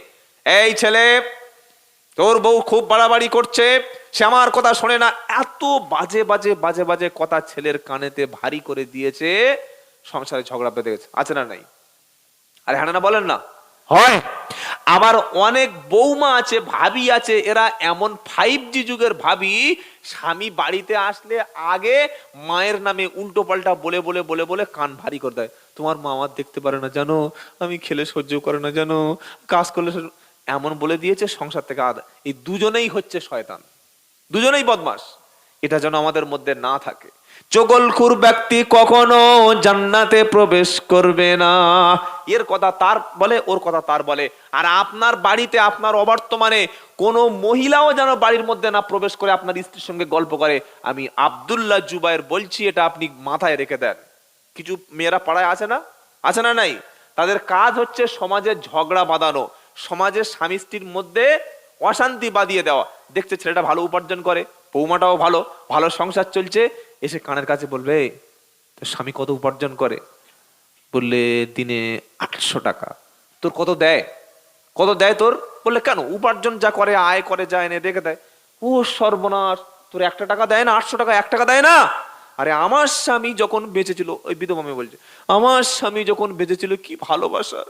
এই ছেলে, তোর বউ খুব বাড়াবাড়ি করছে, সে আমার কথা শোনে না, এত বাজে বাজে বাজে বাজে কথা ছেলের কানেতে ভারী করে দিয়েছে, সংসারে ঝগড়া বেঁধে গেছে। আছে না? নাই? আরে হ্যাঁ না বলেন না? হয়। আবার অনেক বৌমা আছে, ভাবি আছে, এরা এমন 5G যুগের ভাবি, স্বামী বাড়িতে আসলে আগে মায়ের নামে উল্টো পাল্টা বলে বলে বলে বলে কান ভারী করে দেয়। তোমার মা আমার দেখতে পারে না জানো, আমি খেলে সহ্য করে না জানো, কাজ করলে এমন বলে দিয়েছে সংসার থেকে আদা। এই দুজনেই হচ্ছে শয়তান, দুজনেই বদমাস। এটা যেন আমাদের মধ্যে না থাকে। চগলখুর ব্যক্তি কখনো জান্নাতে প্রবেশ করবে না। এর কথা তার বলে, ওর কথা তার বলে। আর আপনার বাড়িতে, আপনার অবর্তমানে কোনো মহিলাও যেন বাড়ির মধ্যে না প্রবেশ করে আপনার স্ত্রীর সঙ্গে গল্প করে। আমি আব্দুল্লাহ জুবায়ের বলছি, এটা আপনি মাথায় রেখে দেন। কিছু মেয়েরা পাড়ায় আছে না? আছে না? নাই? তাদের কাজ হচ্ছে সমাজের ঝগড়া বাঁধানো, সমাজের স্বামী স্ত্রীর মধ্যে অশান্তি বাঁধিয়ে দেওয়া। দেখছে ছেলেটা ভালো উপার্জন করে, বৌমাটাও ভালো, ভালো সংসার চলছে, এসে কানের কাছে বলবে, তোর স্বামী কত উপার্জন করে? বললে দিনে 800 টাকা। তোর কত দেয়? কত দেয় তোর? বললে কেন, উপার্জন যা করে, আয় করে, যা এনে রেখে দেয়। ও সর্বনাশ, তোর 1 টাকা দেয় না? 800 টাকা 1 টাকা দেয় না? আরে আমার স্বামী যখন বেঁচে ছিল, ওই বিধবা মেয়ে বলছে, আমার স্বামী যখন বেঁচে ছিল কি ভালোবাসা।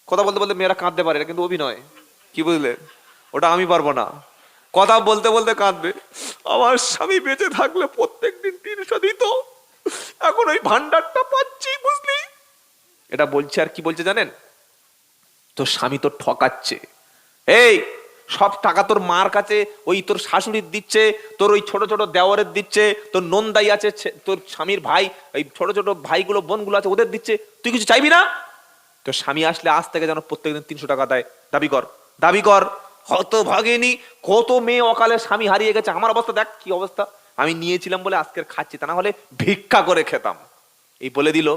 কথা বলতে বলতে মেয়েরা কাঁদতে পারে, এটা কিন্তু অভিনয়, কি বুঝলে? ওটা আমি পারবো না। কথা বলতে বলতে কাঁদবে, আমার স্বামী বেঁচে থাকলে প্রত্যেকদিন 300 দিত, এখন ওই ভান্ডারটা পাচ্ছি, বুঝলি? এটা বলছে। আর কি বলছে জানেন? তোর স্বামী তো ঠকাচ্ছে, এই সব টাকা তোর মার কাছে, ওই তোর শাশুড়ির দিচ্ছে, তোর ওই ছোট ছোট দেওয়ারের দিচ্ছে, তোর নন্দাই আছে, তোর স্বামীর ভাই, এই ছোট ছোট ভাইগুলো, বোনগুলো আছে, ওদের দিচ্ছে, তুই কিছু চাইবি না? তোর স্বামী আসলে আজ থেকে যেন প্রত্যেকদিন 300 টাকা দেয়, দাবি কর, দাবি কর। হত ভাগেনি, কত মেয়ে অকালে স্বামী হারিয়ে গেছে। আমার অবস্থা দেখ কি অবস্থা, আমি নিয়েছিলাম বলে আজকের খাচ্ছি, তা না হলে ভিক্ষা করে খেতাম। এই বলে দিল।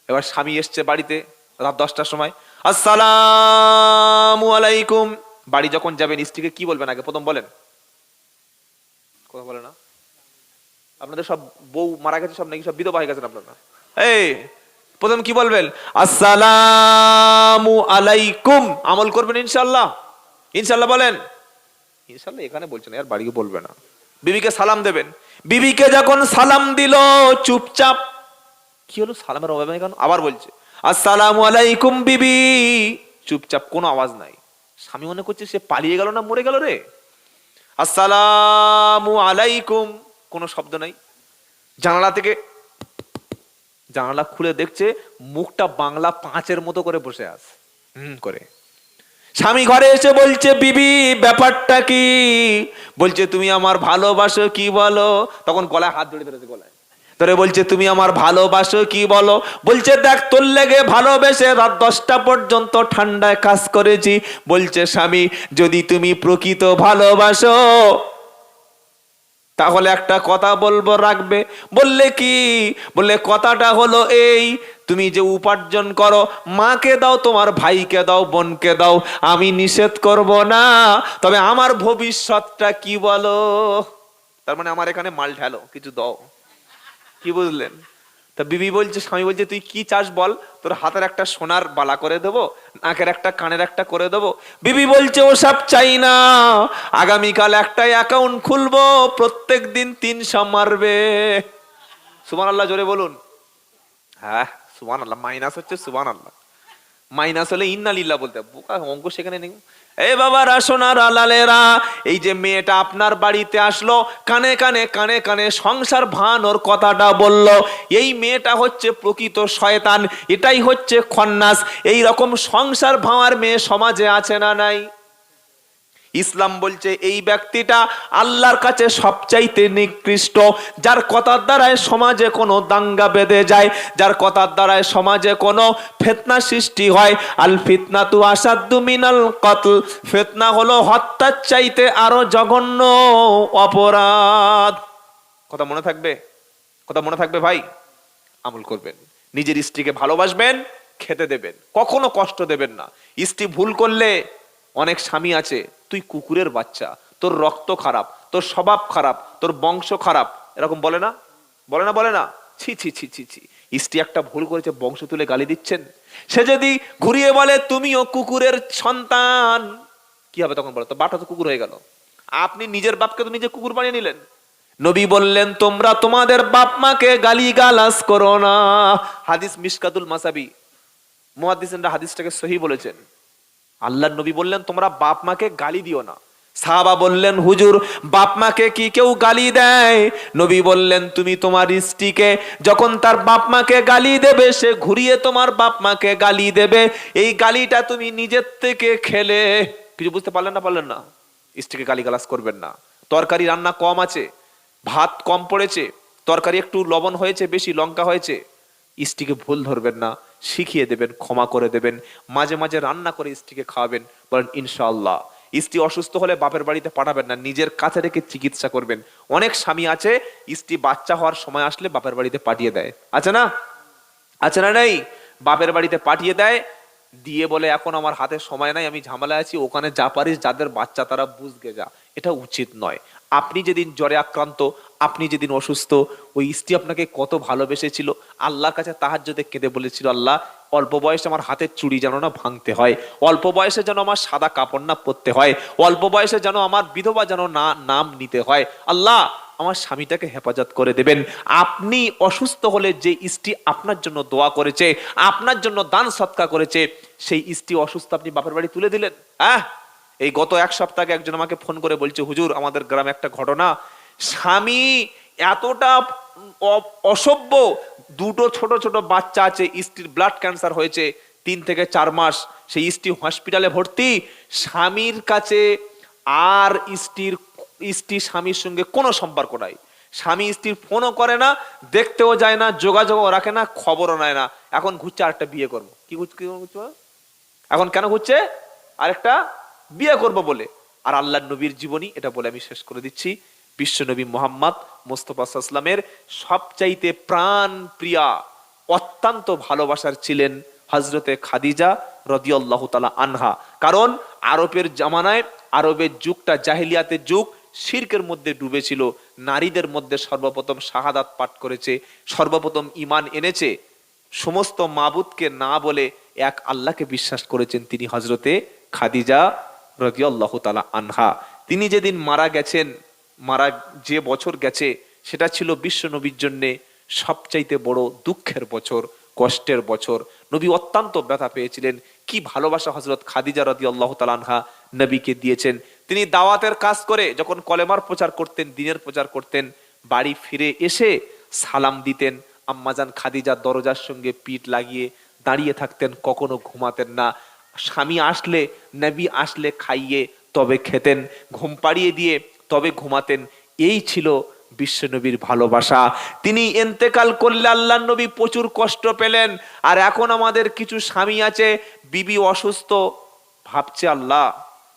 এবার স্বামী এসছে বাড়িতে রাত 10টার সময়, আসসালামু আলাইকুম। বাড়ি যখন যাবেন স্ত্রীকে কি বলবেন আগে? প্রথম বলেন, কথা বলে না? আপনাদের সব বউ মারা গেছে সব নাকি? সব বিধবা হয়ে গেছেন আপনারা? এই প্রথম কি বলবেন? আসসালামু আলাইকুম। আমল করবেন ইনশাআল্লাহ? ইনশাআল্লাহ বলেন। ইনশাআল্লাহ এখানে বলছেন, আর বাড়িকে বলবে না। বিবিকে সালাম দেবেন। বিবিকে যখন সালাম দিল, চুপচাপ। কি হলো, সালামের অভাব নেই কেন? আবার বলছে আসসালামু আলাইকুম বিবি। চুপচাপ, কোনো আওয়াজ নাই। স্বামী মনে করছে সে পালিয়ে গেল না মরে গেল রে। আসসালামু আলাইকুম, কোনো শব্দ নাই। জানালা থেকে, জানালা খুলে দেখছে মুখটা বাংলা 5-এর মতো করে বসে আছে করে। স্বামী ঘরে এসে বলছে বিবি ব্যাপারটা কি? বলছে তুমি আমার ভালোবাসো কি বলো। তখন গলায় হাত জড়িয়ে ধরেছে, গলায় ধরে বলছে তুমি আমার ভালোবাসো কি বলো। বলছে দেখ তোর লেগে ভালোবেসে রাত 10টা পর্যন্ত ঠান্ডায় কাজ করেছি। বলছে স্বামী যদি তুমি প্রকৃত ভালোবাসো তাহলে একটা কথা বলবো, রাখবে। বললে কি? বললে কথাটা হলো এই, তুমি যে উপার্জন করো মাকে দাও, তোমার ভাইকে দাও, বোনকে দাও, আমি নিষেধ করব না, তবে আমার ভবিষ্যৎটা কি বলো। তার মানে আমার এখানে মাল ঢালো, কিছু দাও। কি বুঝলেন? তা বিবি বলছে, স্বামী বলছে তুই কি চাস বল, তোর হাতের একটা সোনার বালা করে দেবো, নাকের একটা কানের একটা করে দেবো। বিবি বলছে ওসব চাই না, আগামীকাল একটা অ্যাকাউন্ট খুলবো, প্রত্যেক দিন 300 মারবে। সুবহানাল্লাহ জোরে বলুন। হ্যাঁ সুবহানাল্লাহ, মাইনাস হচ্ছে সুবহানাল্লাহ, মাইনাস হলে ইন্না লিল্লাহ বলতে, বোকা অঙ্ক সেখানে নেই। এই বাবারা, সোনার আলালেরা, এই যে মেয়েটা আপনার বাড়িতে আসলো, কানে কানে কানে কানে সংসার ভাঙানোর কথাটা বলল, এই মেয়েটা হচ্ছে প্রকৃত শয়তান, এটাই হচ্ছে খন্নাস। এই রকম সংসার ভাঙার মেয়ে সমাজে আছে না নাই? ইসলাম বলছে এই ব্যক্তিটা আল্লাহর কাছে সবচাইতে নিকৃষ্ট, যার কথার দ্বারায় সমাজে কোনো দাঙ্গা বেঁধে যায়, যার কথার দ্বারায় সমাজে কোনো ফিতনা সৃষ্টি হয়। আল ফিতনাতু আসাদ্দু মিনাল কতল, ফিতনা হলো হত্যার চাইতে আরো জঘন্য অপরাধ। কথা মনে থাকবে? কথা মনে থাকবে ভাই? আমল করবেন, নিজের স্ত্রীকে ভালোবাসবেন, খেতে দেবেন, কখনো কষ্ট দেবেন না। স্ত্রী ভুল করলে, অনেক স্বামী আছে তুই কুকুরের বাচ্চা, তোর রক্ত খারাপ, তোর স্বভাব খারাপ, তোর বংশ খারাপ, এরকম বলে না? বলে না? বলে না? ছি ছি ছি ছি ছি। স্ত্রী একটা ভুল করেছে, বংশ তুলে গালি দিচ্ছেন। সে যদি ঘুরিয়ে বলে তুমিও কুকুরের সন্তান, কি হবে তখন? বলো তো, বাটা তো কুকুর হয়ে গেল। আপনি নিজের বাপকে তো নিজে কুকুর বানিয়ে নিলেন। নবী বললেন তোমরা তোমাদের বাপ মাকে গালিগালাজ করো না। হাদিস মিশকাতুল মাসাবি, মুহাদ্দিসিনরা হাদিসটাকে সহিহ বলেছেন। আল্লাহর নবী বললেন তোমরা বাপ মাকে গালি দিও না। সাহাবা বললেন হুজুর বাপ মাকে কি কেউ গালি দেয়? নবী বললেন তুমি তোমার স্ত্রীকে যখন তার বাপ মাকে গালি দেবে, সে ঘুরিয়ে তোমার বাপ মাকে গালি দেবে, এই গালিটা তুমি নিজের থেকে খেলে। কিছু বুঝতে পারলেন না? পারলেন না? স্ত্রীকে গালিগালাজ করবেন না। তরকারি রান্না কম আছে, ভাত কম পড়েছে, তরকারি একটু লবণ হয়েছে বেশি, লঙ্কা হয়েছে, স্ত্রীকে ভুল ধরবেন না, শিখিয়ে দেবেন, ক্ষমা করে দেবেন, মাঝে মাঝে রান্না করে স্ত্রীকে খাওয়াবেন। বলেন ইনশাআল্লাহ। স্ত্রী অসুস্থ হলে বাপের বাড়িতে পাঠাবেন না, নিজের কাছে রেখে চিকিৎসা করবেন। অনেক স্বামী আছে স্ত্রী বাচ্চা হওয়ার সময় আসলে বাপের বাড়িতে পাঠিয়ে দেয়, আছে না? আছে না? নেই? বাপের বাড়িতে পাঠিয়ে দেয়, দিয়ে বলে এখন আমার হাতে সময় নাই, আমি ঝামেলায় আছি, ওখানে যা পারিস যাদের বাচ্চা তারা বুঝগে যা। এটা উচিত নয়। আপনি যেদিন জ্বরে আক্রান্ত, আপনি যেদিন অসুস্থ, ওই স্ত্রী আপনাকে কত ভালোবেসেছিল, আল্লাহর কাছে তাহাজ্জুদে কেঁদে বলেছিল আল্লাহ অল্প বয়সে আমার হাতের চুড়ি যেন না ভাঙতে হয়, অল্প বয়সে যেন আমার সাদা কাপড় না পরতে হয়, অল্প বয়সে যেন আমার বিধবা যেন না নাম নিতে হয়, আল্লাহ আমার স্বামীটাকে হেফাজত করে দেবেন। আপনি অসুস্থ হলে যে স্ত্রী আপনার জন্য দোয়া করেছে, আপনার জন্য দান সৎকার করেছে, সেই স্ত্রী অসুস্থ আপনি বাপের বাড়ি তুলে দিলেন। এই গত 1 সপ্তাহ আগে একজন আমাকে ফোন করে বলছে হুজুর আমাদের গ্রামে একটা ঘটনা, স্বামী এতটা অসভ্য, 2টো ছোট ছোট বাচ্চা আছে, স্ত্রীর ব্লাড ক্যান্সার হয়েছে 3 থেকে 4 মাস, সেই স্ত্রী হসপিটালে ভর্তি, স্বামীর কাছে আর স্ত্রী স্বামীর সঙ্গে কোনো সম্পর্ক নাই, স্বামী স্ত্রীর ফোনও করে না, দেখতেও যায় না, যোগাযোগও রাখে না, খবরও নেয় না। এখন ঘুরছে আরেকটা বিয়ে করবো। কি ঘুরছে এখন? কেন ঘুরছে? আরেকটা বিয়ে করব বলে। আর আল্লাহর নবীর জীবনী এটা বলে আমি শেষ করে দিচ্ছি। বিশ্ব নবী মুহাম্মদ মুস্তাফা সাল্লাল্লাহু আলাইহি ওয়াসাল্লামের সবচাইতে প্রাণ প্রিয়া, অত্যন্ত ভালোবাসার ছিলেন হযরতে খাদিজা রাদিয়াল্লাহু তাআলা আনহা। কারণ আরবের জামানায়, আরবের যুগটা জাহেলিয়াতের যুগ, শিরকের মধ্যে ডুবেছিল। নারীদের মধ্যে সর্বপ্রথম শাহাদাত পাঠ করেছে, সর্বপ্রথম ঈমান এনেছে, সমস্ত মাবুদকে না বলে এক আল্লাহকে বিশ্বাস করেছেন, তিনি হজরতে খাদিজা রাদিয়াল্লাহু তাআলা আনহা। তিনি যেদিন মারা গেছেন, যে বছর গেছে সেটা ছিল বিশ্ব নবীর জন্য সবচাইতে বড় দুঃখের বছর, কষ্টের বছর। নবী অত্যন্ত ব্যথা পেয়েছিলেন। কি ভালোবাসা হযরত খাদিজা রাদিয়াল্লাহু তাআলা আনহা নবীকে দিয়েছেন। তিনি দাওয়াতের কাজ করে যখন কলেমার প্রচার করতেন, দ্বীনের প্রচার করতেন, বাড়ি ফিরে এসে সালাম দিতেন। আম্মাজান খাদিজার দরজার সঙ্গে পিঠ লাগিয়ে দাঁড়িয়ে থাকতেন, কখনো ঘুমাতেন না। স্বামী আসলে, নবী আসলে খাইয়ে তবে খেতেন, ঘুম পাড়িয়ে দিয়ে তবে ঘুমাতেন। এই ছিল বিশ্বনবীর ভালোবাসা। তিনি ইন্তেকাল করলে আল্লাহর নবী প্রচুর কষ্ট পেলেন। আর এখন আমাদের কিছু স্বামী আছে, বিবি অসুস্থ, ভাবছে আল্লাহ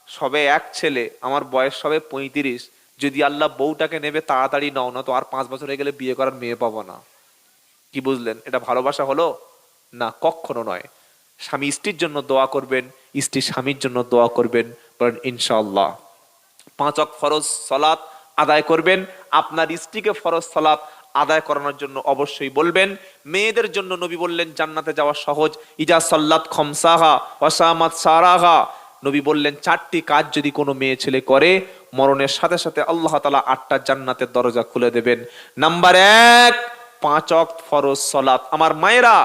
সবে এক ছেলে, আমার বয়স সবে 35, যদি আল্লাহ বউটাকে নেবে তাড়াতাড়ি নাও, না তো আর 5 বছর হয়ে গেলে বিয়ে করার মেয়ে পাবো না। কি বুঝলেন? এটা ভালোবাসা হলো না? কখনো নয়। স্বামী স্ত্রীর জন্য দোয়া করবেন, স্ত্রী স্বামীর জন্য দোয়া করবেন, বলেন ইনশাআল্লাহ। 5 ওয়াক্ত ফরজ সালাত আদায় করবেন। আপনার স্ত্রীকে ফরজ সালাত আদায় করানোর জন্য অবশ্যই বলবেন। মেয়েদের জন্য নবী বললেন জান্নাতে যাওয়া সহজ। ইজা সাল্লাত খামসাহা ওয়া সামাত সারাহা, নবী বললেন 4টি কাজ যদি কোনো মেয়ে ছেলে করে, মরণের সাথে সাথে আল্লাহ তাআলা 8টা জান্নাতের দরজা খুলে দেবেন। নাম্বার 1, 5 ওয়াক্ত ফরজ সালাত। আমার মায়েরা,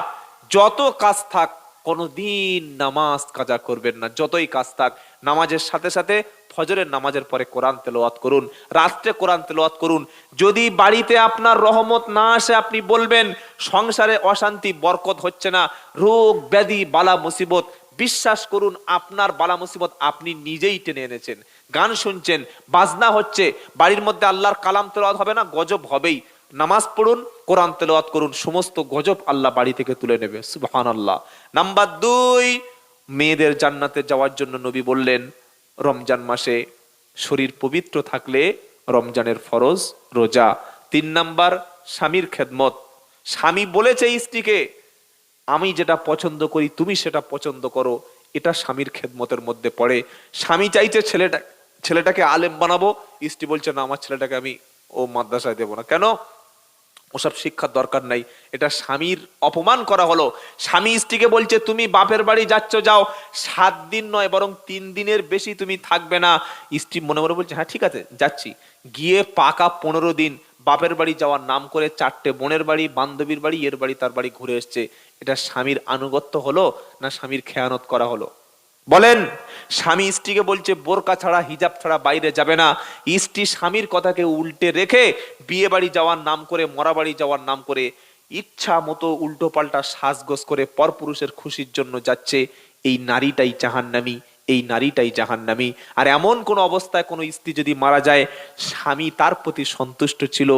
যত কাজ থাক কোনদিন নামাজ কাজা করবেন না। যতই কাজ থাক, নামাজের সাথে সাথে ফজরের নামাজের পরে কোরআন তেলাওয়াত করুন, রাত্রে কোরআন তেলাওয়াত করুন। যদি বাড়িতে আপনার রহমত না আসে, আপনি বলবেন সংসারে অশান্তি, বরকত হচ্ছে না, রোগ ব্যাধি বালা মুসিবত, বিশ্বাস করুন আপনার বালা মুসিবত আপনি নিজেই টেনে এনেছেন। গান শুনছেন, বাজনা হচ্ছে, বাড়ির মধ্যে আল্লাহর কালাম তেলাওয়াত হবে না, গজব হবেই। নামাজ পড়ুন, কোরআন তেলাওয়াত করুন, সমস্ত গজব আল্লাহ বাড়ি থেকে তুলে নেবে। সুবহানাল্লাহ। নাম্বার 2, মেয়েদের জান্নাতে যাওয়ার জন্য নবী বললেন রমজান মাসে শরীর পবিত্র থাকলে রমজানের ফরজ রোজা। 3 নাম্বার, স্বামীর খেদমত। স্বামী বলেছে স্ত্রীকে আমি যেটা পছন্দ করি তুমি সেটা পছন্দ করো, এটা স্বামীর খেদমতের মধ্যে পড়ে। স্বামী চাইছে ছেলেটাকে আলেম বানাবো, স্ত্রী বলছে না আমার ছেলেটাকে আমি ও মাদ্রাসায় দেবো না। কেন? ওসব শিক্ষার দরকার নাই। এটা স্বামীর অপমান করা হলো। স্বামী স্ত্রীকে বলছে তুমি বাপের বাড়ি যাচ্ছ, যাও, 7 দিন নয় বরং 3 দিনের বেশি তুমি থাকবে না। স্ত্রী মনে মনে বলছে হ্যাঁ ঠিক আছে যাচ্ছি। গিয়ে পাকা 15 দিন বাপের বাড়ি যাওয়ার নাম করে 4টে বোনের বাড়ি, বান্ধবীর বাড়ি, এর বাড়ি, তার বাড়ি ঘুরে এসছে। এটা স্বামীর আনুগত্য হলো না স্বামীর খেয়ানত করা হলো? বলেন। স্বামী স্ত্রীকে বলছে বোরকা ছাড়া, হিজাব ছাড়া বাইরে যাবে না। স্ত্রী স্বামীর কথাকে উল্টে রেখে বিয়ে বাড়ি যাওয়ার নাম করে, মরা বাড়ি যাওয়ার নাম করে ইচ্ছা মতো উল্টো পাল্টা সাজগোজ করে পরপুরুষের খুশির জন্য যাচ্ছে। এই নারীটাই জাহান্নামী, এই নারীটাই জাহান্নামী। আর এমন কোন অবস্থায় কোন স্ত্রী যদি মারা যায়, স্বামী তার প্রতি সন্তুষ্ট ছিল,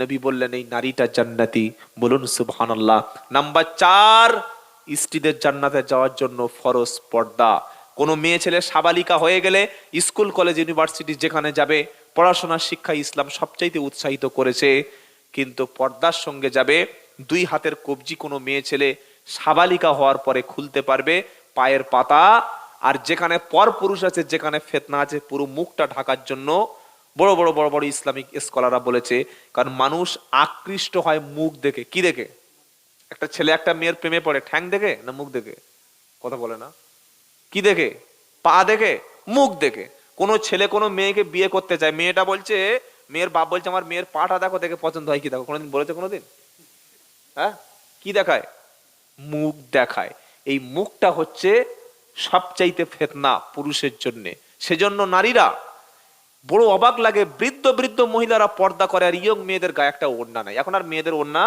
নবী বললেন এই নারীটা জান্নাতি। বলুন সুবহানাল্লাহ। নাম্বার 4, স্ত্রীদের জান্নাতে যাওয়ার জন্য ফরজ পর্দা। কোনো মেয়ে ছেলে সাবালিকা হয়ে গেলে স্কুল কলেজ ইউনিভার্সিটি যেখানে যাবে, পড়াশোনার শিক্ষা ইসলাম সবচাইতে উৎসাহিত করেছে, কিন্তু পর্দার সঙ্গে যাবে। 2 হাতের কবজি কোনো মেয়ে ছেলে সাবালিকা হওয়ার পরে খুলতে পারবে, পায়ের পাতা। আর যেখানে পর পুরুষ আছে, যেখানে ফিতনা আছে, পুরো মুখটা ঢাকার জন্য বড় বড় বড় বড় ইসলামিক স্কলাররা বলেছে। কারণ মানুষ আকৃষ্ট হয় মুখ দেখে। কি দেখে? একটা ছেলে একটা মেয়ের প্রেমে পড়ে ঠ্যাং দেখে না মুখ দেখে? কথা বলে না। কি দেখে? পা দেখে, মুখ দেখে। কোন ছেলে কোনো মেয়েকে বিয়ে করতে চায়, মেয়েটা বলছে, মেয়ের বাপ বলছে আমার মেয়ের পাটা দেখো, দেখে পছন্দ হয় কি দেখো। কোনোদিন বলেছে? কোনোদিন? হ্যাঁ, কি দেখায়? মুখ দেখায়। এই মুখটা হচ্ছে সবচাইতে ফিতনা পুরুষের জন্য। সেজন্য নারীরা বড় অবাক লাগে, বৃদ্ধ বৃদ্ধ মহিলারা পর্দা করে, আর ইয়ং মেয়েদের গায়ে একটা ওড়না নাই। এখন আর মেয়েদের ওড়না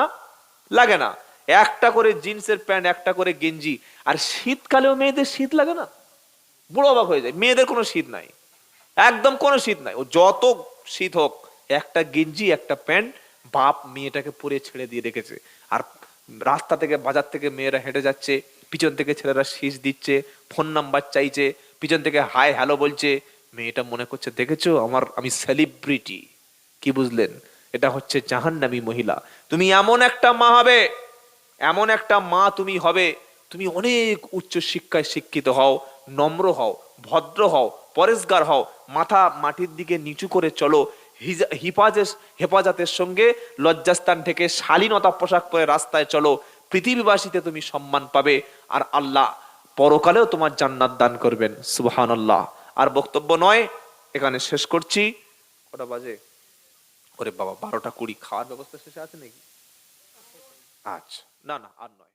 লাগে না, একটা করে জিন্সের প্যান্ট, একটা করে গেঞ্জি। আর শীতকালেও মেয়েদের শীত লাগে না। বড় অবাক হয়ে যায়, মেয়েদের কোনো শীত নাই, একদম কোনো শীত নাই। ও যত শীত হোক, একটা গেঞ্জি একটা প্যান্ট বাপ মেয়েটাকে পরে ছেড়ে দিয়ে রেখেছে। আর রাস্তা থেকে, বাজার থেকে মেয়েরা হেঁটে যাচ্ছে, পিছন থেকে ছেলেরা শীষ দিচ্ছে, ফোন নাম্বার চাইছে, পিছন থেকে হাই হ্যালো বলছে। মেয়েটা মনে করছে দেখেছো আমি সেলিব্রিটি। কি বুঝলেন? এটা হচ্ছে জাহান্নামী মহিলা। তুমি এমন একটা মা হবে, এমন একটা মা তুমি হবে, তুমি অনেক উচ্চ শিক্ষায় শিক্ষিত হও, নম্র হও, ভদ্র হও, পরেশগার হও, মাথা মাটির দিকে নিচু করে চলো, হেফাজতের সঙ্গে লজ্জাস্থান থেকে শালীনতা পোশাক পরে রাস্তায় চলো, পৃথিবীবাসীতে তুমি সম্মান পাবে, আর আল্লাহ পরকালেও তোমার জান্নাত দান করবেন। সুবহানাল্লাহ। আর বক্তব্য নয়, এখানে শেষ করছি। কটা বাজে? ওরে বাবা, 12টা 20। খাওয়ার ব্যবস্থা শেষে আছে নাকি? আচ্ছা, না না, আর নয়।